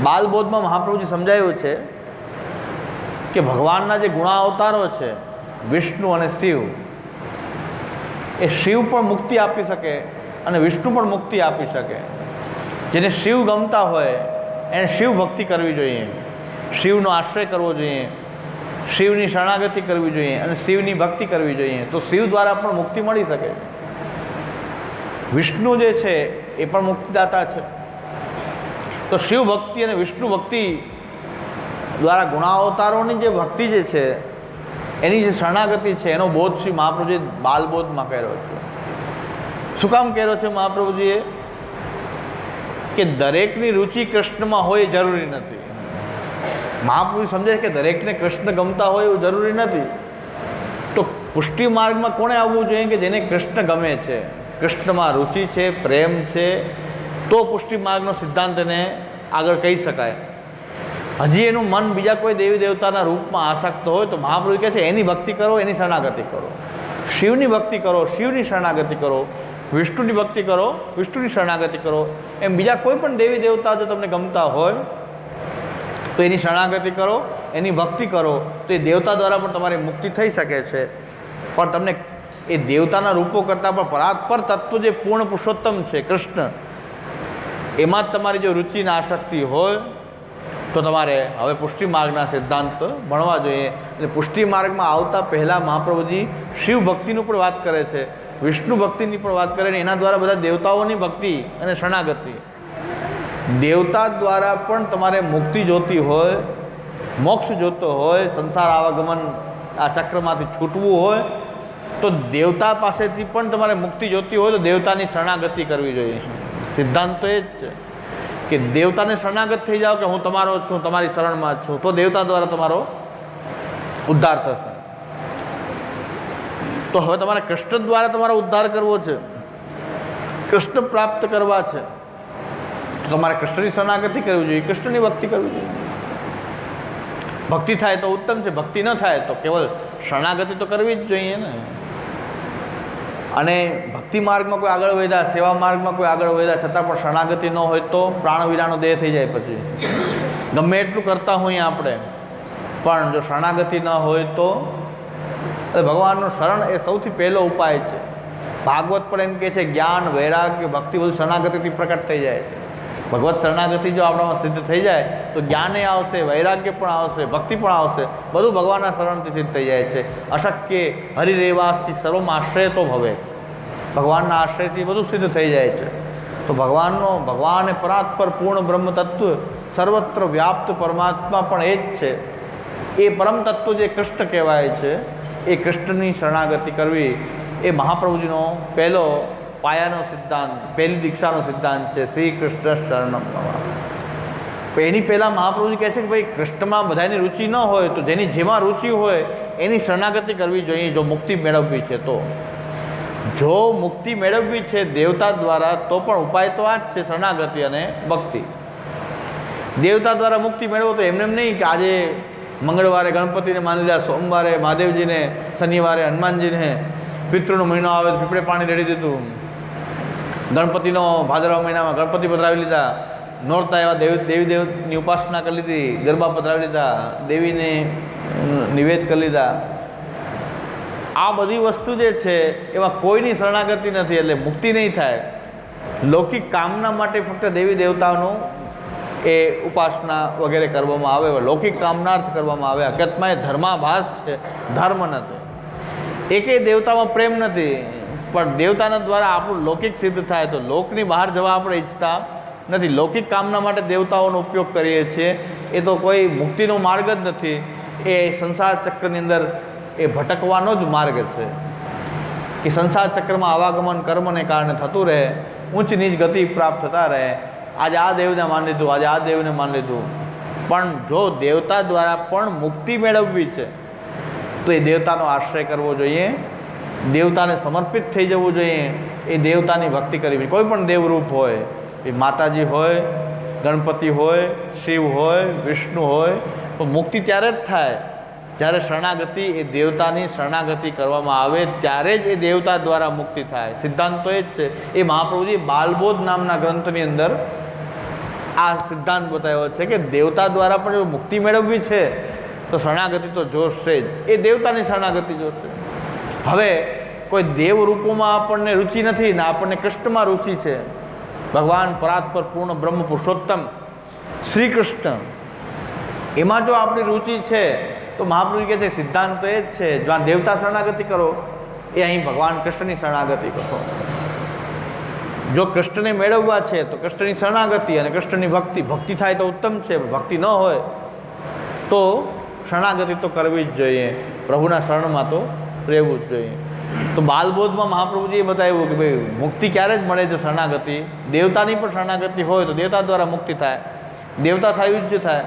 બાલબોધમાં મહાપ્રભુજી સમજાયું છે કે ભગવાનના જે ગુણાવતારો છે વિષ્ણુ અને શિવ, એ શિવ પણ મુક્તિ આપી શકે અને વિષ્ણુ પણ મુક્તિ આપી શકે. જેને શિવ ગમતા હોય એને શિવ ભક્તિ કરવી જોઈએ, શિવનો આશ્રય કરવો જોઈએ, શિવની શરણાગતિ કરવી જોઈએ અને શિવની ભક્તિ કરવી જોઈએ, તો શિવ દ્વારા પણ મુક્તિ મળી શકે. વિષ્ણુ જે છે એ પણ મુક્તિદાતા છે. તો શિવ ભક્તિ અને વિષ્ણુ ભક્તિ દ્વારા ગુણાવતારોની જે ભક્તિ જે છે એની જે શરણાગતિ છે એનો બોધ શ્રી મહાપ્રભુજીએ બાલબોધમાં કર્યો છે. શું કામ કર્યો છે મહાપ્રભુજીએ? કે દરેકની રુચિ કૃષ્ણમાં હોય એ જરૂરી નથી. મહાપ્રભુ સમજે છે કે દરેકને કૃષ્ણ ગમતા હોય એવું જરૂરી નથી. તો પુષ્ટિ માર્ગમાં કોણે આવવું જોઈએ? કે જેને કૃષ્ણ ગમે છે, કૃષ્ણમાં રુચિ છે, પ્રેમ છે, તો પુષ્ટિ માર્ગનો સિદ્ધાંત એને આગળ કહી શકાય. હજી એનું મન બીજા કોઈ દેવી દેવતાના રૂપમાં આસક્ત હોય તો મહાપ્રભુ કહે છે એની ભક્તિ કરો, એની શરણાગતિ કરો. શિવની ભક્તિ કરો, શિવની શરણાગતિ કરો. વિષ્ણુની ભક્તિ કરો, વિષ્ણુની શરણાગતિ કરો. એમ બીજા કોઈ પણ દેવી દેવતા જો તમને ગમતા હોય તો એની શરણાગતિ કરો, એની ભક્તિ કરો, તો એ દેવતા દ્વારા પણ તમારી મુક્તિ થઈ શકે છે. પણ તમને એ દેવતાના રૂપો કરતાં પણ પરાત્પર તત્વ જે પૂર્ણ પુરુષોત્તમ છે કૃષ્ણ, એમાં જ તમારી જો રુચિને આસક્તિ હોય તો તમારે હવે પુષ્ટિ માર્ગના સિદ્ધાંત ભણવા જોઈએ. એટલે પુષ્ટિ માર્ગમાં આવતા પહેલાં મહાપ્રભુજી શિવ ભક્તિનું પણ વાત કરે છે, વિષ્ણુ ભક્તિની પણ વાત કરે ને એના દ્વારા બધા દેવતાઓની ભક્તિ અને શરણાગતિ. દેવતા દ્વારા પણ તમારે મુક્તિ જોતી હોય, મોક્ષ જોતો હોય, સંસાર આવાગમન આ ચક્રમાંથી છૂટવું હોય તો દેવતા પાસેથી પણ તમારે મુક્તિ જોતી હોય તો દેવતાની શરણાગતિ કરવી જોઈએ. સિદ્ધાંત તો એ જ છે કે દેવતાને શરણાગત થઈ જાઓ કે હું તમારો છું, તમારી શરણમાં જ છું, તો દેવતા દ્વારા તમારો ઉદ્ધાર થશે. તો હવે તમારે કૃષ્ણ દ્વારા તમારો ઉદ્ધાર કરવો છે, કૃષ્ણ પ્રાપ્ત કરવા છે, તો તમારે કૃષ્ણની શરણાગતિ કરવી જોઈએ, કૃષ્ણની ભક્તિ કરવી જોઈએ. ભક્તિ થાય તો ઉત્તમ છે, ભક્તિ ન થાય તો કેવલ શરણાગતિ તો કરવી જ જોઈએ ને. અને ભક્તિ માર્ગમાં કોઈ આગળ વધ્યા, સેવા માર્ગમાં કોઈ આગળ વધ્યા છતાં પણ શરણાગતિ ન હોય તો પ્રાણવીરાનો દેહ થઈ જાય. પછી ગમે એટલું કરતા હોઈએ આપણે, પણ જો શરણાગતિ ન હોય તો ભગવાનનું શરણ એ સૌથી પહેલો ઉપાય છે. ભાગવત પણ એમ કહે છે જ્ઞાન, વૈરાગ્ય, ભક્તિ બધું શરણાગતિથી પ્રકટ થઈ જાય છે. ભગવત શરણાગતિ જો આપણામાં સિદ્ધ થઈ જાય તો જ્ઞાને આવશે, વૈરાગ્ય પણ આવશે, ભક્તિ પણ આવશે, બધું ભગવાનના શરણથી સિદ્ધ થઈ જાય છે. અશક્ય હરિરેવાસથી સર્વમાં આશ્રય તો ભવે, ભગવાનના આશ્રયથી બધું સિદ્ધ થઈ જાય છે. તો ભગવાન એ પરાત્પર પૂર્ણ બ્રહ્મ તત્વ, સર્વત્ર વ્યાપ્ત પરમાત્મા પણ એ જ છે. એ પરમ તત્વ જે કૃષ્ણ કહેવાય છે, એ કૃષ્ણની શરણાગતિ કરવી એ મહાપ્રભુજીનો પહેલો પાયાનો સિદ્ધાંત, પહેલી દીક્ષાનો સિદ્ધાંત છે, શ્રી કૃષ્ણ શરણમ મમ. તો એની પહેલાં મહાપ્રભુજી કહે છે કે ભાઈ કૃષ્ણમાં બધાની રુચિ ન હોય તો જેની જેમાં રુચિ હોય એની શરણાગતિ કરવી જોઈએ જો મુક્તિ મેળવવી છે. તો જો મુક્તિ મેળવવી છે દેવતા દ્વારા તો પણ ઉપાય તો આ જ છે, શરણાગતિ અને ભક્તિ. દેવતા દ્વારા મુક્તિ મેળવો તો એમને એમ નહીં કે આજે મંગળવારે ગણપતિને માની લીધા, સોમવારે મહાદેવજીને, શનિવારે હનુમાનજીને, પિતૃનો મહિનો આવે તો પીપળે પાણી રેડી દીધું, ગણપતિનો ભાદરવા મહિનામાં ગણપતિ પધરાવી લીધા, નોરતા એવા દેવીની ઉપાસના કરી લીધી, ગરબા પધરાવી લીધા, દેવીને નિવેદ કરી લીધા. આ બધી વસ્તુ જે છે એમાં કોઈની શરણાગતિ નથી, એટલે મુક્તિ નહીં થાય. લૌકિક કામના માટે ફક્ત દેવી દેવતાઓનું એ ઉપાસના વગેરે કરવામાં આવે, લૌકિક કામનાર્થ કરવામાં આવે. હકીકતમાં એ ધર્માભાસ છે, ધર્મ નથી. એકેય દેવતામાં પ્રેમ નથી, પણ દેવતાના દ્વારા આપણું લૌકિક સિદ્ધ થાય તો લોકની બહાર જવા આપણે ઈચ્છતા નથી. લૌકિક કામના માટે દેવતાઓનો ઉપયોગ કરીએ છીએ, એ તો કોઈ મુક્તિનો માર્ગ જ નથી. એ સંસાર ચક્રની અંદર એ ભટકવાનો જ માર્ગ છે કે સંસાર ચક્રમાં આવાગમન કર્મને કારણે થતું રહે, ઊંચ નીચ ગતિ પ્રાપ્ત થતા રહે. આજે આ દેવને માની લીધું, આજે આ દેવને માની લીધું. પણ જો દેવતા દ્વારા પણ મુક્તિ મેળવવી છે તો એ દેવતાનો આશ્રય કરવો જોઈએ, દેવતાને સમર્પિત થઈ જવું જોઈએ, એ દેવતાની ભક્તિ કરવી. કોઈ પણ દેવરૂપ હોય, એ માતાજી હોય, ગણપતિ હોય, શિવ હોય, વિષ્ણુ હોય, તો મુક્તિ ત્યારે જ થાય જ્યારે શરણાગતિ એ દેવતાની શરણાગતિ કરવામાં આવે ત્યારે જ એ દેવતા દ્વારા મુક્તિ થાય. સિદ્ધાંત તો એ જ છે. એ મહાપ્રભુજી બાલબોધ નામના ગ્રંથની અંદર આ સિદ્ધાંત બતાવ્યો છે કે દેવતા દ્વારા પણ જો મુક્તિ મેળવવી છે તો શરણાગતિ તો જોશે જ. એ દેવતાની શરણાગતિ જોશે. હવે કોઈ દેવ રૂપોમાં આપણને રુચિ નથી ને આપણને કૃષ્ણમાં રુચિ છે. ભગવાન પરાત્પર પૂર્ણ બ્રહ્મ પુરુષોત્તમ શ્રી કૃષ્ણ એમાં જો આપણી રુચિ છે તો મહાપ્રભુ કહે છે સિદ્ધાંત તો એ જ છે, જ્યાં દેવતા શરણાગતિ કરો એ અહીં ભગવાન કૃષ્ણની શરણાગતિ કરો. જો કૃષ્ણને મેળવવા છે તો કૃષ્ણની શરણાગતિ અને કૃષ્ણની ભક્તિ. ભક્તિ થાય તો ઉત્તમ છે, ભક્તિ ન હોય તો શરણાગતિ તો કરવી જ જોઈએ. પ્રભુના શરણમાં તો રહેવું જ જોઈએ. તો બાલબોધમાં મહાપ્રભુજીએ બતાવ્યું કે ભાઈ મુક્તિ ક્યારે જ મળે છે? શરણાગતિ. દેવતાની પણ શરણાગતિ હોય તો દેવતા દ્વારા મુક્તિ થાય, દેવતા સાયુજ્ય થાય.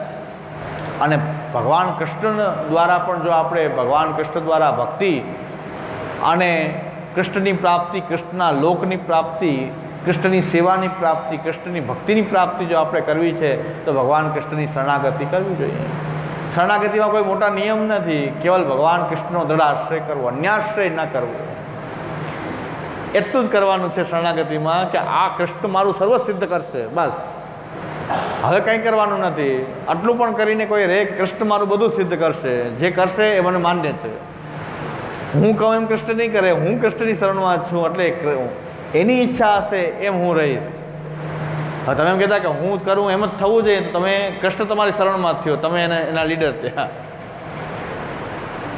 અને ભગવાન કૃષ્ણ દ્વારા પણ જો આપણે ભગવાન કૃષ્ણ દ્વારા ભક્તિ અને કૃષ્ણની પ્રાપ્તિ, કૃષ્ણના લોકની પ્રાપ્તિ, કૃષ્ણની સેવાની પ્રાપ્તિ, કૃષ્ણની ભક્તિની પ્રાપ્તિ જો આપણે કરવી છે તો ભગવાન કૃષ્ણની શરણાગતિ કરવી જોઈએ. શરણાગતિમાં કોઈ મોટા નિયમ નથી. કેવલ ભગવાન કૃષ્ણનો દ્રઢ આશ્રય કરવો, અન્યાશ્રય ન કરવો. એટલું જ કરવાનું છે શરણાગતિમાં કે આ કૃષ્ણ મારું સર્વ સિદ્ધ કરશે, બસ. હવે કંઈ કરવાનું નથી. આટલું પણ કરીને કોઈ રે કૃષ્ણ મારું બધું સિદ્ધ કરશે, જે કરશે એ મને માન્ય છે. હું કહું એમ કૃષ્ણ નહીં કરે, હું કૃષ્ણની શરણમાં છું એટલે એની ઈચ્છા હશે એમ હું રહીશ. હવે તમે એમ કહેતા કે હું કરું એમ જ થવું જોઈએ તો તમે કૃષ્ણ તમારી શરણમાં જ થયો, તમે એના લીડર થયા.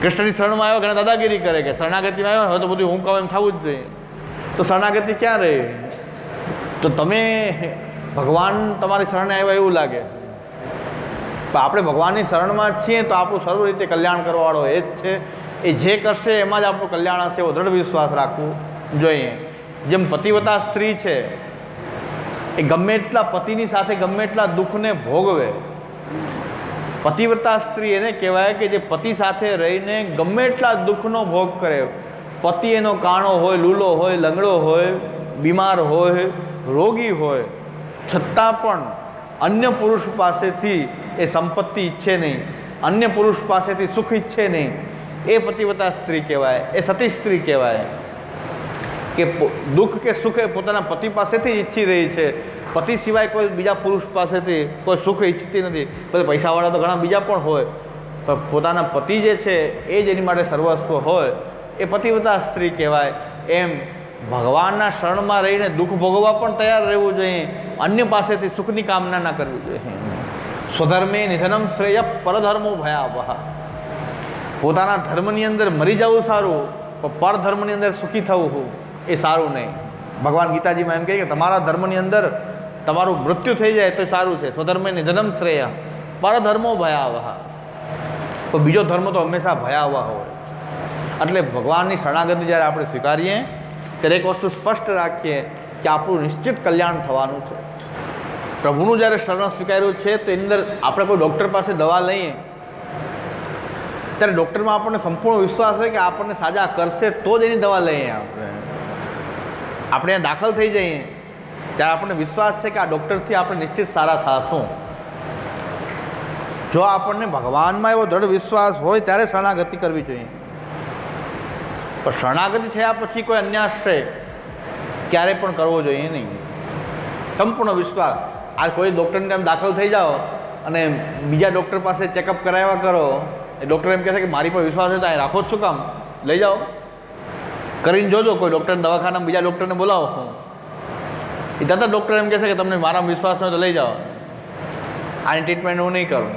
કૃષ્ણની શરણમાં આવ્યો ઘણા દાદાગીરી કરે કે શરણાગતિમાં આવ્યો હવે તો બધું હું કહું એમ થવું જ જોઈએ. તો શરણાગતિ ક્યાં રહી? તો તમે ભગવાન તમારી શરણે આવ્યા એવું લાગે. પણ આપણે ભગવાનની શરણમાં જ છીએ તો આપણું સર્વ રીતે કલ્યાણ કરવાવાળો એ જ છે. એ જે કરશે એમાં જ આપણું કલ્યાણ હશે એવો દ્રઢ વિશ્વાસ રાખવું જોઈએ. જેમ પતિવ્રતા સ્ત્રી છે એ ગમે એટલા પતિની સાથે ગમે એટલા દુઃખને ભોગવે. પતિવ્રતા સ્ત્રી એને કહેવાય કે જે પતિ સાથે રહીને ગમે એટલા દુઃખનો ભોગ કરે. પતિ એનો કાણો હોય, લૂલો હોય, લંગડો હોય, બીમાર હોય, રોગી હોય, છતાં પણ અન્ય પુરુષ પાસેથી એ સંપત્તિ ઈચ્છે નહીં, અન્ય પુરુષ પાસેથી સુખ ઈચ્છે નહીં. એ પતિવ્રતા સ્ત્રી કહેવાય, એ સતી સ્ત્રી કહેવાય કે દુઃખ કે સુખ એ પોતાના પતિ પાસેથી ઈચ્છી રહી છે. પતિ સિવાય કોઈ બીજા પુરુષ પાસેથી કોઈ સુખ ઈચ્છતી નથી. ભલે પૈસાવાળા તો ઘણા બીજા પણ હોય, પણ પોતાના પતિ જે છે એ જ એની માટે સર્વસ્વ હોય એ પતિવ્રતા સ્ત્રી કહેવાય. એમ ભગવાનના શરણમાં રહીને દુઃખ ભોગવવા પણ તૈયાર રહેવું જોઈએ, અન્ય પાસેથી સુખની કામના ના કરવી જોઈએ. સ્વધર્મે નિધનમ શ્રેય પરધર્મો ભયાવહ. પોતાના ધર્મની અંદર મરી જવું સારું, પણ પરધર્મની અંદર સુખી થવું એ સારું નહીં. ભગવાન ગીતાજીમાં એમ કહે કે તમારા ધર્મની અંદર તમારું મૃત્યુ થઈ જાય તો સારું છે. સ્વધર્મે નિધનમ શ્રેય પરધર્મો ભયાવહ. તો બીજો ધર્મ તો હંમેશા ભયાવહ હોય. એટલે ભગવાનની શરણાગતિ જ્યારે આપણે સ્વીકારીએ ત્યારે એક વસ્તુ સ્પષ્ટ રાખીએ કે આપણું નિશ્ચિત કલ્યાણ થવાનું છે. પ્રભુનું જ્યારે શરણ સ્વીકાર્યું છે તો એની અંદર આપણે કોઈ ડૉક્ટર પાસે દવા લઈએ ત્યારે ડૉક્ટરમાં આપણને સંપૂર્ણ વિશ્વાસ હોય કે આપણને સાજા કરશે તો જ એની દવા લઈએ. આપણે અહીંયા દાખલ થઈ જઈએ ત્યારે આપણને વિશ્વાસ છે કે આ ડૉક્ટરથી આપણે નિશ્ચિત સારા થશું. જો આપણને ભગવાનમાં એવો દૃઢ વિશ્વાસ હોય ત્યારે શરણાગતિ કરવી જોઈએ. પણ શરણાગતિ થયા પછી કોઈ અન્યાશ્રય ક્યારેય પણ કરવો જોઈએ નહીં. સંપૂર્ણ વિશ્વાસ. આ કોઈ ડૉક્ટરને તમે દાખલ થઈ જાઓ અને બીજા ડૉક્ટર પાસે ચેકઅપ કરાવ્યા કરો, એ ડૉક્ટર એમ કહેશે કે મારી પર વિશ્વાસ હોય તો અહીં રાખો જ શું કામ, લઈ જાઓ કરીને જોજો. કોઈ ડૉક્ટરને દવાખાનામાં બીજા ડૉક્ટરને બોલાવો, એ તરત ડૉક્ટર એમ કહેશે કે તમને મારામાં વિશ્વાસ ન હોય તો લઈ જાઓ, આની ટ્રીટમેન્ટ હું નહીં કરું.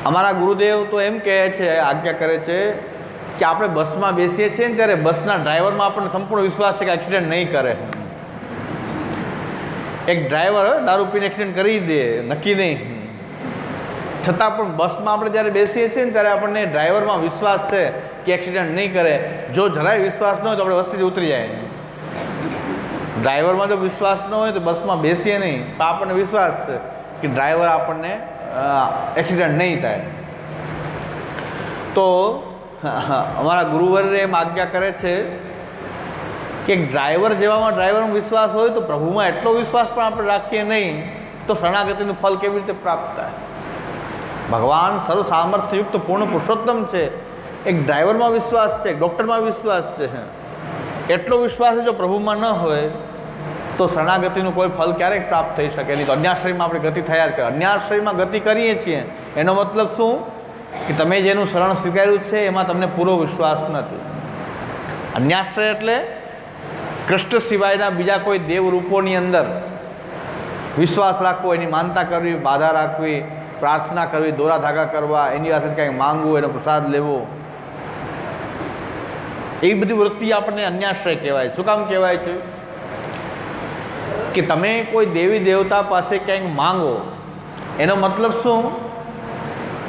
અમારા ગુરુદેવ તો એમ કહે છે, આજ્ઞા કરે છે કે આપણે બસમાં બેસીએ છીએ ને ત્યારે બસના ડ્રાઈવરમાં આપણને સંપૂર્ણ વિશ્વાસ છે કે એક્સિડન્ટ નહીં કરે. એક ડ્રાઈવર દારૂ પીને એક્સિડન્ટ કરી દે નક્કી નહીં, છતાં પણ બસમાં આપણે જ્યારે બેસીએ છીએ ને ત્યારે આપણને ડ્રાઈવરમાં વિશ્વાસ છે કે એક્સિડન્ટ નહીં કરે. જો જરાય વિશ્વાસ ન હોય તો આપણે વસ્તીથી ઉતરી જાય. ડ્રાઈવરમાં જો વિશ્વાસ ન હોય તો બસમાં બેસીએ નહીં, પણ આપણને વિશ્વાસ છે કે ડ્રાઈવર આપણને એક્સિડન્ટ નહીં થાય. તો અમારા ગુરુવરે એમ આજ્ઞા કરે છે કે ડ્રાઈવર જેવામાં ડ્રાઈવરનો વિશ્વાસ હોય તો પ્રભુમાં એટલો વિશ્વાસ પણ આપણે રાખીએ નહીં તો શરણાગતિનું ફલ કેવી રીતે પ્રાપ્ત થાય. ભગવાન સર્વ સામર્થ્યયુક્ત પૂર્ણ પુરુષોત્તમ છે. એક ડ્રાઈવરમાં વિશ્વાસ છે, એક ડૉક્ટરમાં વિશ્વાસ છે. એટલો વિશ્વાસ જો પ્રભુમાં ન હોય તો શરણાગતિનું કોઈ ફલ ક્યારેક પ્રાપ્ત થઈ શકે નહીં. તો અન્યાશ્રયમાં આપણે ગતિ થયા જ કરે. અન્યાશ્રયમાં ગતિ કરીએ છીએ એનો મતલબ શું? કે તમે જેનું શરણ સ્વીકાર્યું છે એમાં તમને પૂરો વિશ્વાસ નથી. અન્યાશ્રય એટલે કૃષ્ણ સિવાયના બીજા કોઈ દેવરૂપોની અંદર વિશ્વાસ રાખવો, એની માનતા કરવી, બાધા રાખવી, પ્રાર્થના કરવી, દોરા ધાગા કરવા, એની પાસે કંઈક માંગવું, એનો પ્રસાદ લેવો, એ બધી વૃત્તિ આપણને અન્યાશ્રય કહેવાય. શું કામ કહેવાય છે? કે તમે કોઈ દેવી દેવતા પાસે કંઈક માંગો એનો મતલબ શું?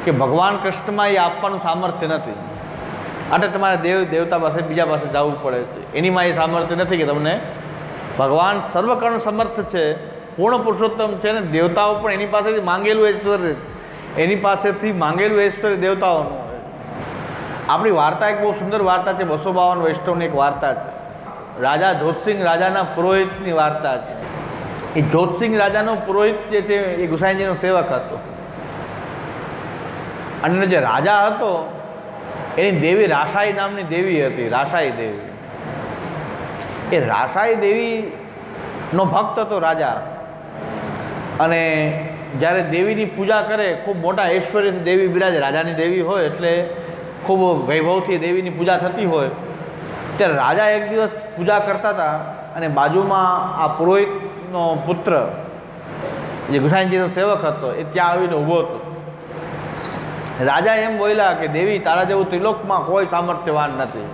કે ભગવાન કૃષ્ણમાં એ આપવાનું સામર્થ્ય નથી. એટલે તમારે દેવતા પાસે બીજા પાસે જવું પડે છે. એનીમાં એ સામર્થ્ય નથી કે તમને ભગવાન સર્વકર્ણ સમર્થ છે, પૂર્ણ પુરુષોત્તમ છે ને દેવતાઓ પણ એની પાસેથી માંગેલું ઐશ્વર્ય, એની પાસેથી માંગેલું ઐશ્વર્ય દેવતાઓનું. આપણી વાર્તા એક બહુ સુંદર વાર્તા છે, 252 વૈષ્ણવની એક વાર્તા છે. રાજા જોતસિંહ રાજાના પુરોહિતની વાર્તા છે. એ જોતસિંહ રાજાનો પુરોહિત જે છે એ ગુસાઈજીનો સેવક હતો. અને જે રાજા હતો એની દેવી રાસાઈ નામની દેવી હતી. રાસાઈ દેવી, એ રાસાઈ દેવીનો ભક્ત હતો રાજા. અને જ્યારે દેવીની પૂજા કરે, ખૂબ મોટા ઐશ્વર્યથી દેવી બિરાજે, રાજાની દેવી હોય એટલે ખૂબ વૈભવથી દેવીની પૂજા થતી હોય. ત્યારે રાજા એક દિવસ પૂજા કરતા હતા અને બાજુમાં આ પુરોહિતનો પુત્ર જે ગુસાઈજીનો સેવક હતો એ ત્યાં આવીને ઊભો હતો. રાજા એમ બોલ્યા કે દેવી, તારા જેવું ત્રિલોકમાં કોઈ સામર્થ્યવાન નથી.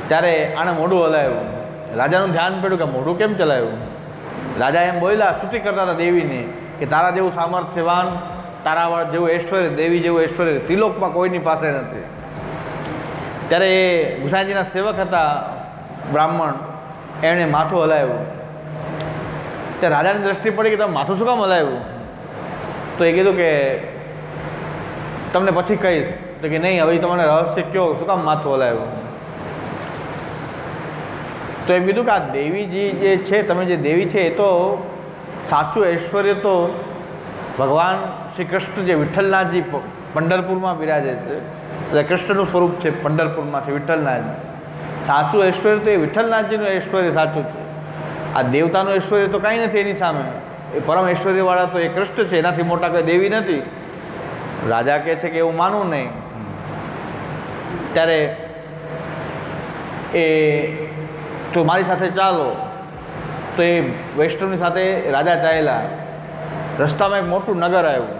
ત્યારે આણે મોઢું હલાવ્યું. રાજાનું ધ્યાન પડ્યું કે મોઢું કેમ ચલાવ્યું. રાજા એમ બોલ્યા, સ્તુતિ કરતા હતા દેવીની કે તારા જેવું સામર્થ્યવાન, તારા જેવું ઐશ્વર્ય, દેવી જેવું ઐશ્વર્ય ત્રિલોકમાં કોઈની પાસે નથી. ત્યારે એ ગુસાઈજીના સેવક હતા બ્રાહ્મણ, એણે માથું હલાવ્યું. ત્યારે રાજાની દ્રષ્ટિ પડી કે તમે માથું શું કામ હલાવ્યું? તો એ કીધું કે તમને પછી કહીશ. તો કે નહીં, હવે તમને રહસ્ય કહો, શું કામ માથું હલાવ્યું? તો એમ કીધું કે આ દેવીજી જે છે, તમે જે દેવી છે એ તો સાચું ઐશ્વર્ય તો ભગવાન શ્રી કૃષ્ણ જે વિઠ્ઠલનાથજી પંઢરપુરમાં બિરાજે છે, એટલે કૃષ્ણનું સ્વરૂપ છે પંઢરપુરમાં શ્રી વિઠ્ઠલનાથજી. સાચું ઐશ્વર્ય તો એ વિઠ્ઠલનાથજીનું ઐશ્વર્ય સાચું છે. આ દેવતાનું ઐશ્વર્ય તો કાંઈ નથી એની સામે. એ પરમ ઐશ્વર્યવાળા તો એ કૃષ્ણ છે, એનાથી મોટા કોઈ દેવી નથી. રાજા કહે છે કે એવું માનવું નહીં. ત્યારે એ તો મારી સાથે ચાલો. તો એ વૈષ્ણવની સાથે રાજા ચાલ્યા. રસ્તામાં એક મોટું નગર આવ્યું.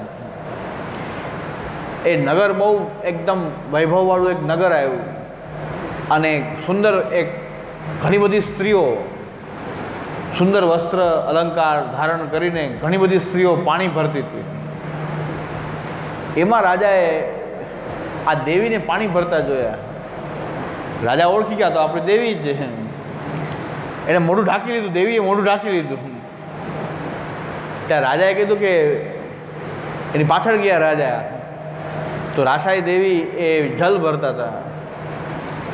એ નગર બહુ એકદમ વૈભવવાળું એક નગર આવ્યું. અને સુંદર એક ઘણી બધી સ્ત્રીઓ સુંદર વસ્ત્ર અલંકાર ધારણ કરીને ઘણી બધી સ્ત્રીઓ પાણી ભરતી હતી. એમાં રાજાએ આ દેવીને પાણી ભરતા જોયા. રાજા ઓળખી ગયા તો આપણે દેવી છે. એણે મોઢું ઢાંકી લીધું, દેવીએ મોઢું ઢાંકી લીધું. ત્યાં રાજાએ કીધું કે એની પાછળ ગયા રાજા. તો રાસાઈ દેવી એ જલ ભરતા હતા.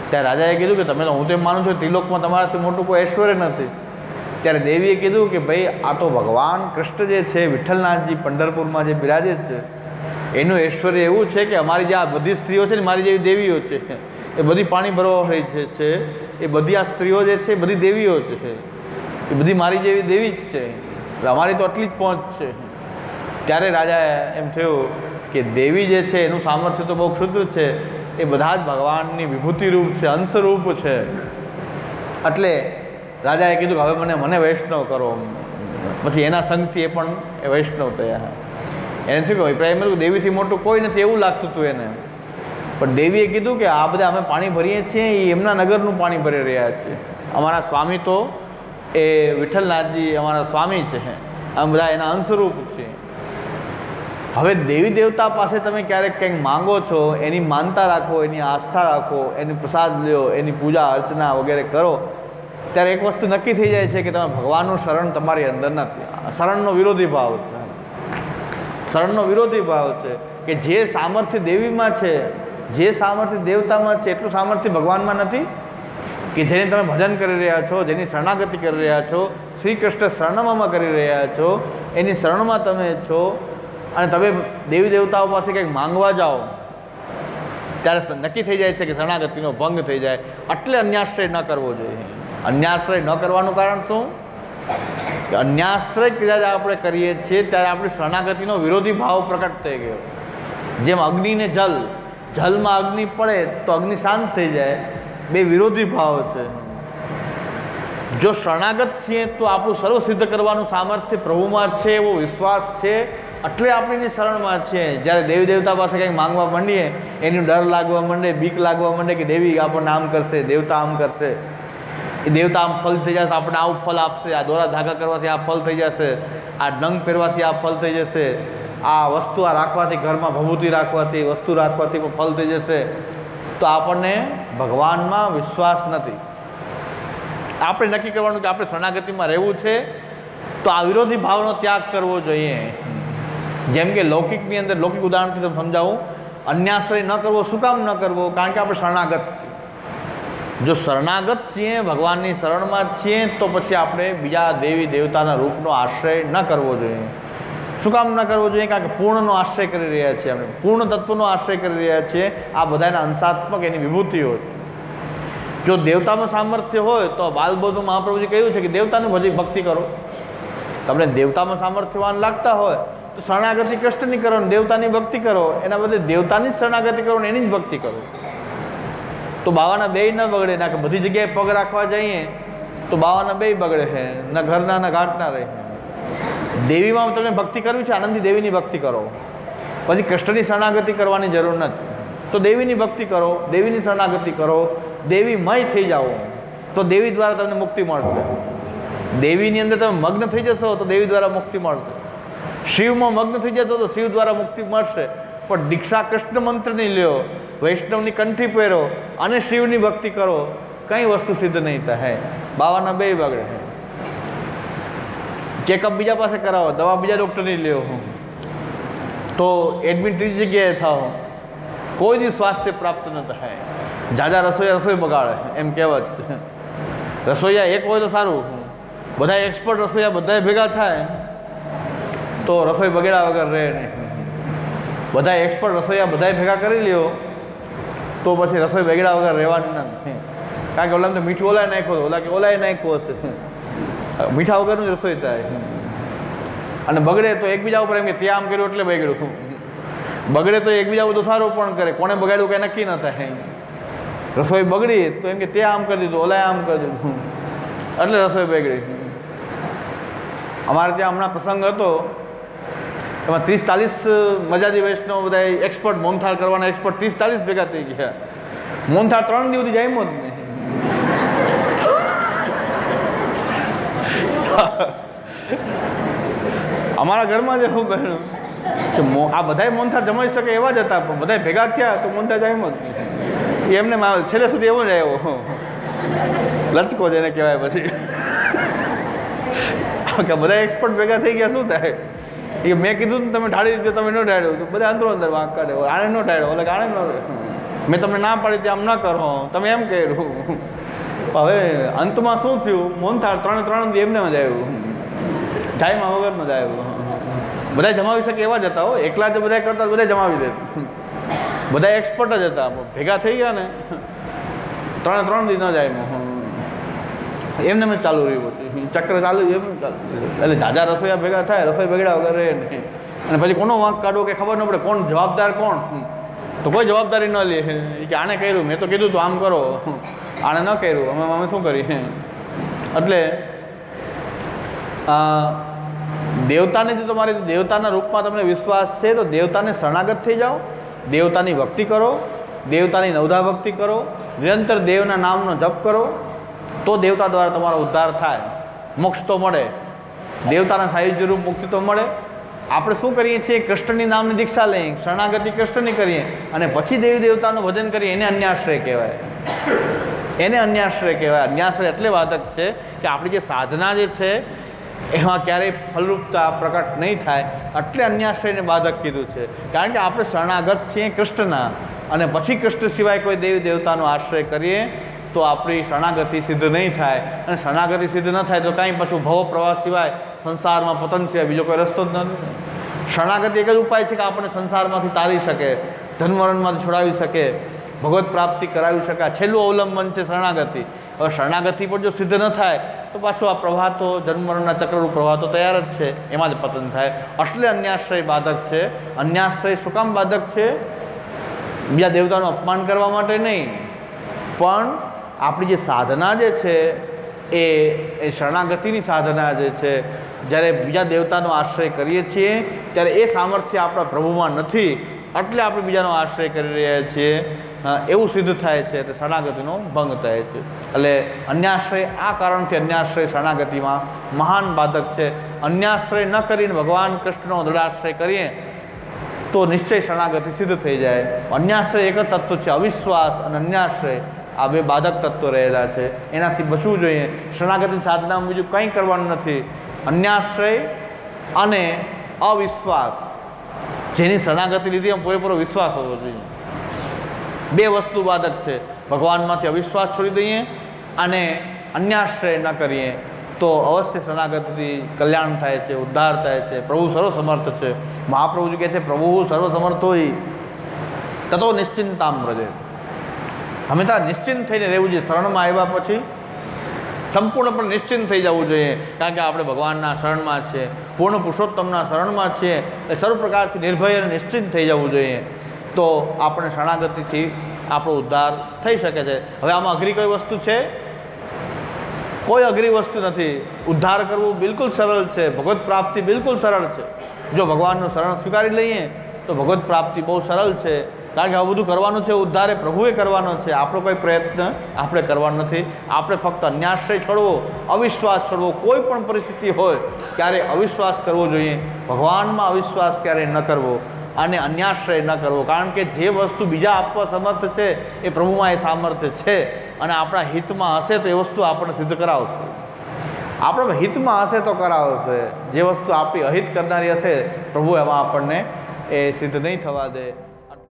ત્યારે રાજાએ કીધું કે તમે તો, હું તો એમ માનું છું ત્રિલોકમાં તમારાથી મોટું કોઈ ઐશ્વર્ય નથી. ત્યારે દેવીએ કીધું કે ભાઈ, આ તો ભગવાન કૃષ્ણ જે છે વિઠ્ઠલનાથજી પંઢરપુરમાં જે બિરાજે છે એનું ઐશ્વર્ય એવું છે કે અમારી જે આ બધી સ્ત્રીઓ છે ને, મારી જેવી દેવીઓ છે, એ બધી પાણી ભરવા રહી છે. એ બધી આ સ્ત્રીઓ જે છે એ બધી દેવીઓ છે, એ બધી મારી જેવી દેવી જ છે. એટલે અમારી તો આટલી જ પહોંચ છે. ત્યારે રાજાએ એમ થયું કે દેવી જે છે એનું સામર્થ્ય તો બહુ ક્ષુદ્ર છે, એ બધા જ ભગવાનની વિભૂતિ રૂપ છે, અંશરૂપ છે. એટલે રાજાએ કીધું કે હવે મને વૈષ્ણવ કરો. પછી એના સંગથી એ પણ એ વૈષ્ણવ થયા. એને થયું કે પ્રેમ દેવીથી મોટું કોઈ નથી એવું લાગતું હતું એને. પણ દેવીએ કીધું કે આ બધા અમે પાણી ભરીએ છીએ એ એમના નગરનું પાણી ભરી રહ્યા છે. અમારા સ્વામી તો એ વિઠ્ઠલનાથજી અમારા સ્વામી છે, અમે બધા એના અંશરૂપ છે. હવે દેવી દેવતા પાસે તમે ક્યારેક કંઈક માંગો છો, એની માનતા રાખો, એની આસ્થા રાખો, એની પ્રસાદ લ્યો, એની પૂજા અર્ચના વગેરે કરો, ત્યારે એક વસ્તુ નક્કી થઈ જાય છે કે તમે ભગવાનનું શરણ તમારી અંદર નથી. શરણનો વિરોધી ભાવ છે. શરણનો વિરોધી ભાવ છે કે જે સામર્થ્ય દેવીમાં છે, જે સામર્થ્ય દેવતામાં છે, એટલું સામર્થ્ય ભગવાનમાં નથી. કે જેની તમે ભજન કરી રહ્યા છો, જેની શરણાગતિ કરી રહ્યા છો, શ્રી કૃષ્ણ શરણમાં કરી રહ્યા છો, એની શરણમાં તમે છો, અને તમે દેવી દેવતાઓ પાસે કંઈક માંગવા જાઓ ત્યારે નક્કી થઈ જાય છે કે શરણાગતિનો ભંગ થઈ જાય, એટલે અન્યાશ્રય ન કરવો જોઈએ. અન્યાશ્રય ન કરવાનું કારણ શું? કે અન્યાશ્રય જ્યારે આપણે કરીએ છીએ ત્યારે આપણી શરણાગતિનો વિરોધી ભાવ પ્રકટ થઈ ગયો. જેમ અગ્નિને જલ, જલમાં અગ્નિ પડે તો અગ્નિ શાંત થઈ જાય, બે વિરોધી ભાવ છે. જો શરણાગત છીએ તો આપણું સર્વ સિદ્ધ કરવાનું સામર્થ્ય પ્રભુમાં છે, એવો વિશ્વાસ છે, એટલે આપણીની શરણમાં છે. જ્યારે દેવી દેવતા પાસે કંઈક માંગવા માંડીએ એનું ડર લાગવા માંડે, બીક લાગવા માંડે કે દેવી આપણને આમ કરશે, દેવતા આમ કરશે, એ દેવતા આમ ફલ થઈ જશે, આપણને આવું ફલ આપશે, આ દોરા ધાગા કરવાથી આ ફલ થઈ જશે, આ ડંગ પહેરવાથી આ ફલ થઈ જશે, આ વસ્તુ આ રાખવાથી, ઘરમાં ભભૂતિ રાખવાથી, વસ્તુ રાખવાથી પણ ફલ થઈ જશે, તો આપણને ભગવાનમાં વિશ્વાસ નથી. આપણે નક્કી કરવાનું કે આપણે શરણાગતિમાં રહેવું છે, તો આ વિરોધી ભાવનો ત્યાગ કરવો જોઈએ. જેમ કે લૌકિકની અંદર, લૌકિક ઉદાહરણથી તમે સમજાવું, અન્યાશ્રય ન કરવો. શું કામ ન કરવો? કારણ કે આપણે શરણાગત છીએ. જો શરણાગત છીએ, ભગવાનની શરણમાં છીએ, તો પછી આપણે બીજા દેવી દેવતાના રૂપનો આશ્રય ન કરવો જોઈએ. શું કામ ન કરવો જોઈએ? કારણ કે પૂર્ણનો આશ્રય કરી રહ્યા છીએ, આપણે પૂર્ણ તત્વનો આશ્રય કરી રહ્યા છીએ. આ બધાના અંશાત્મક એની વિભૂતિઓ છે. જો દેવતામાં સામર્થ્ય હોય તો બાલબોધમાં મહાપ્રભુજી કહ્યું છે કે દેવતાની બધી ભક્તિ કરો. તમને દેવતામાં સામર્થ્યવાન લાગતા હોય તો શરણાગતિ કૃષ્ણની કરો, દેવતાની ભક્તિ કરો. એના બદલે દેવતાની જ શરણાગતિ કરો ને એની જ ભક્તિ કરો, તો બાવાના બેય ન બગડે. ના કે બધી જગ્યાએ પગ રાખવા જઈએ તો બાવાના બેય બગડે છે, ના ઘરના ના ઘાટના રહે. દેવીમાં તમે ભક્તિ કરવી છે, આનંદથી દેવીની ભક્તિ કરો, પછી કૃષ્ણની શરણાગતિ કરવાની જરૂર નથી. તો દેવીની ભક્તિ કરો, દેવીની શરણાગતિ કરો, દેવીમય થઈ જાઓ, તો દેવી દ્વારા તમને મુક્તિ મળશે. દેવીની અંદર તમે મગ્ન થઈ જશો તો દેવી દ્વારા મુક્તિ મળશે. શિવમાં મગ્ન થઈ જશો તો શિવ દ્વારા મુક્તિ મળશે. પણ દીક્ષા કૃષ્ણ મંત્રની લ્યો, વૈષ્ણવની કંઠી પહેરો અને શિવની ભક્તિ કરો, કંઈ વસ્તુ સિદ્ધ નહીં થાય. બાવાના બે બગડે. ચેકઅપ બીજા પાસે કરાવો, દવા બીજા ડૉક્ટરની લ્યો, તો એડમિટ ત્રીજી જગ્યાએ થાવ, કોઈ દિવસ સ્વાસ્થ્ય પ્રાપ્ત ન થાય. જાજા રસોઈયા રસોઈ બગાડે, એમ કહેવત. રસોઈયા એક હોય તો સારું, બધા એક્સપર્ટ રસોઈયા બધા ભેગા થાય તો રસોઈ બગડ્યા વગર રહે નહીં. બધા એક્સપર્ટ રસોઈયા બધા ભેગા કરી લ્યો તો પછી રસોઈ બગડ્યા વગર રહેવાની નથી. કારણ કે ઓલા તો મીઠું ઓલાય નાખ્યો, ઓલા કે ઓલાય નાખ્યો હશે, મીઠા વગરનું જ રસોઈ થાય. અને બગડે તો એકબીજા ઉપર એમ કે ત્યાં આમ કર્યું એટલે બગડ્યું, બગડે તો એકબીજા બધું સારું પણ કરે, કોને બગાડ્યું કંઈ નક્કી ન થાય. રસોઈ બગડી તો એમ કે ત્યાં આમ કરી દીધું, ઓલાય આમ કરી દીધું, એટલે રસોઈ બગડી. અમારે ત્યાં હમણાં પ્રસંગ હતો, એમાં 30-40 મજાજી વૈષ્ણવ બધા એક્સપર્ટ, મોનથાળ કરવાના એક્સપર્ટ 30-40 ભેગા થઈ ગયા. મોનથાળ 3 દિવસ સુધી જામ્યો જ નહીં. અમારા ઘરમાં જે શું બન્યું કે આ બધા મોનથાળ જમાઈ શકે એવા જ હતા, પણ બધા ભેગા થયા તો મોનથાળ જામ્યો જ નહીં. એમને છેલ્લે સુધી એવો જ આવ્યો, લચકો જેને કહેવાય. પછી કે બધા એક્સપર્ટ ભેગા થઈ ગયા, શું થાય? એ મેં કીધું ને તમે ઢાળી દીધું, તમે ન ઢાળ્યો, તો બધા અંદરો અંદર વાંક કાઢે, આને ન ઢાળ્યો, એટલે આને ન, મેં તમને ના પાડી તે આમ ન કરો, તમે એમ કર્યું. હવે અંતમાં શું થયું? મોનથાળ 3 એમને જ આવ્યું, ચાયમાં વગરનું જ આવ્યું. બધા જમાવી શકે એવા જ હતા હો, એકલા જ બધા કરતા બધા જમાવી દે. બધા એક્સપર્ટ જ હતા, ભેગા થઈ ગયા ને 3 દી ન જાય એમને મેં ચાલુ રહ્યું, ચક્ર ચાલુ એમ ચાલુ. એટલે જાજા રસોઈયા ભેગા થાય, રસોઈ બગડ્યા વગર રહે નહીં. અને પછી કોનો વાંક કાઢવો કે ખબર ન પડે, કોણ જવાબદાર કોણ, તો કોઈ જવાબદારી ન લે કે આને કર્યું, મેં તો કીધું તું આમ કરો, આને ન કર્યું, અમે શું કરીએ. એટલે દેવતાને જો તમારી દેવતાના રૂપમાં તમને વિશ્વાસ છે તો દેવતાને શરણાગત થઈ જાઓ, દેવતાની ભક્તિ કરો, દેવતાની નવધા ભક્તિ કરો, નિરંતર દેવના નામનો જપ કરો, તો દેવતા દ્વારા તમારો ઉદ્ધાર થાય, મોક્ષ તો મળે, દેવતાના સાયુજ્ય રૂપ મુક્તિ તો મળે. આપણે શું કરીએ છીએ? કૃષ્ણની નામની દીક્ષા લઈએ, શરણાગતિ કૃષ્ણની કરીએ અને પછી દેવી દેવતાનું ભજન કરીએ, એને અન્યાશ્રય કહેવાય. એને અન્યાશ્રય કહેવાય. અન્યાશ્રય એટલે બાધક છે કે આપણી જે સાધના જે છે એમાં ક્યારેય ફલરૂપતા પ્રકટ નહીં થાય, એટલે અન્યાશ્રયને બાધક કીધું છે. કારણ કે આપણે શરણાગત છીએ કૃષ્ણના, અને પછી કૃષ્ણ સિવાય કોઈ દેવી દેવતાનો આશ્રય કરીએ તો આપણી શરણાગતિ સિદ્ધ નહીં થાય. અને શરણાગતિ સિદ્ધ ન થાય તો કાંઈ પાછું ભવ પ્રવાહ સિવાય, સંસારમાં પતન સિવાય બીજો કોઈ રસ્તો જ નથી. શરણાગતિ એક જ ઉપાય છે કે આપણને સંસારમાંથી તારી શકે, ધનમરણમાંથી છોડાવી શકે, ભગવત પ્રાપ્તિ કરાવી શકે. આ છેલ્લું અવલંબન છે શરણાગતિ. હવે શરણાગતિ પણ જો સિદ્ધ ન થાય તો પાછું આ પ્રવાહ જન્મરણના ચક્રરૂપ પ્રવાહ તો તૈયાર જ છે, એમાં જ પતન થાય. એટલે અન્યાશ્રય બાધક છે. અન્યાશ્રય શું કામ બાધક છે? બીજા દેવતાનું અપમાન કરવા માટે નહીં, પણ આપણી જે સાધના જે છે એ શરણાગતિની સાધના જે છે, જ્યારે બીજા દેવતાનો આશ્રય કરીએ છીએ ત્યારે એ સામર્થ્ય આપણા પ્રભુમાં નથી, એટલે આપણે બીજાનો આશ્રય કરી રહ્યા છીએ, એવું સિદ્ધ થાય છે. એટલે શરણાગતિનો ભંગ થાય છે. એટલે અન્યાશ્રય આ કારણથી અન્યાશ્રય શરણાગતિમાં મહાન બાધક છે. અન્યાશ્રય ન કરીને ભગવાન કૃષ્ણનો દૃઢાશ્રય કરીએ તો નિશ્ચય શરણાગતિ સિદ્ધ થઈ જાય. અન્યાશ્રય એક જ તત્વ છે, અવિશ્વાસ અને અન્યાશ્રય આ બે બાધક તત્વો રહેલા છે, એનાથી બચવું જોઈએ. શરણાગતિ સાધનામાં બીજું કંઈ કરવાનું નથી. અન્યાશ્રય અને અવિશ્વાસ, જેની શરણાગતિ લીધી એમ પૂરેપૂરો વિશ્વાસ હોવો જોઈએ. બે વસ્તુ બાધક છે. ભગવાનમાંથી અવિશ્વાસ છોડી દઈએ અને અન્યાશ્રય ન કરીએ તો અવશ્ય શરણાગતિથી કલ્યાણ થાય છે, ઉદ્ધાર થાય છે. પ્રભુ સર્વસમર્થ છે. મહાપ્રભુજી કહે છે પ્રભુ સર્વસમર્થ હોય તતો નિશ્ચિંતામ વ્રજે. હંમેશા નિશ્ચિંત થઈને રહેવું જોઈએ. શરણમાં આવ્યા પછી સંપૂર્ણપણે નિશ્ચિંત થઈ જવું જોઈએ, કારણ કે આપણે ભગવાનના શરણમાં છીએ, પૂર્ણ પુરુષોત્તમના શરણમાં છીએ. એ સર્વ પ્રકારથી નિર્ભય અને નિશ્ચિંત થઈ જવું જોઈએ, તો આપણે શરણાગતિથી આપણો ઉદ્ધાર થઈ શકે છે. હવે આમાં અઘરી કઈ વસ્તુ છે? કોઈ અઘરી વસ્તુ નથી. ઉદ્ધાર કરવું બિલકુલ સરળ છે. ભગવત પ્રાપ્તિ બિલકુલ સરળ છે. જો ભગવાનનું શરણ સ્વીકારી લઈએ તો ભગવત પ્રાપ્તિ બહુ સરળ છે, કારણ કે આ બધું કરવાનું છે ઉદ્ધાર એ પ્રભુએ કરવાનો છે. આપણો કોઈ પ્રયત્ન આપણે કરવાનો નથી. આપણે ફક્ત અન્યાશ્રય છોડવો, અવિશ્વાસ છોડવો. કોઈ પણ પરિસ્થિતિ હોય ત્યારે અવિશ્વાસ કરવો જોઈએ, ભગવાનમાં અવિશ્વાસ ક્યારેય ન કરવો અને અન્યાશ્રય ન કરવો. કારણ કે જે વસ્તુ બીજા આપવા સમર્થ છે એ પ્રભુમાં એ સામર્થ્ય છે, અને આપણા હિતમાં હશે તો એ વસ્તુ આપણને સિદ્ધ કરાવશે. આપણા હિતમાં હશે તો કરાવશે. જે વસ્તુ આપણી અહિત કરનારી હશે પ્રભુ એમાં આપણને એ સિદ્ધ નહીં થવા દે.